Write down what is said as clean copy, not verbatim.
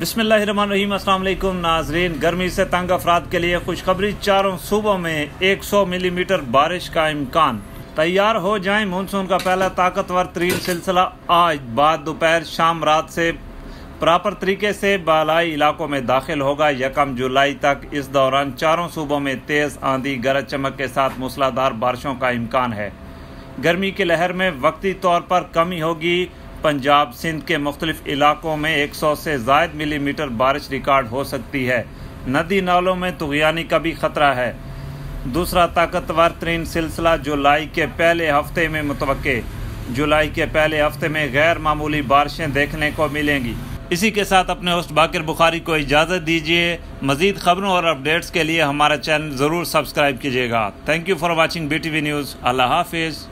बिस्मिल्लाहिर्रहमानिर्रहीम। अस्सलाम वालेकुम नाजरीन। गर्मी से तंग अफराद के लिए खुशखबरी, चारों सूबों में 100 मिलीमीटर बारिश का इम्कान। तैयार हो जाएं, मानसून का पहला ताकतवर तरीन सिलसिला आज बाद दोपहर शाम रात से प्रॉपर तरीके से बालाई इलाकों में दाखिल होगा। 1 जुलाई तक इस दौरान चारों सूबों में तेज़ आंधी गरज चमक के साथ मूसलाधार बारिशों का इम्कान है। गर्मी की लहर में वक्ती तौर पर कमी होगी। पंजाब सिंध के मुख्तलिफ इलाकों में 100 से ज़ायद मिलीमीटर बारिश रिकॉर्ड हो सकती है। नदी नालों में तुग़यानी का भी खतरा है। दूसरा ताकतवर तरीन सिलसिला जुलाई के पहले हफ्ते में मुतवक्के। जुलाई के पहले हफ्ते में गैर मामूली बारिशें देखने को मिलेंगी। इसी के साथ अपने होस्ट बाकिर बुखारी को इजाज़त दीजिए। मज़ीद खबरों और अपडेट्स के लिए हमारा चैनल ज़रूर सब्सक्राइब कीजिएगा। Thank you for watching BTV news. अल्लाह हाफिज़।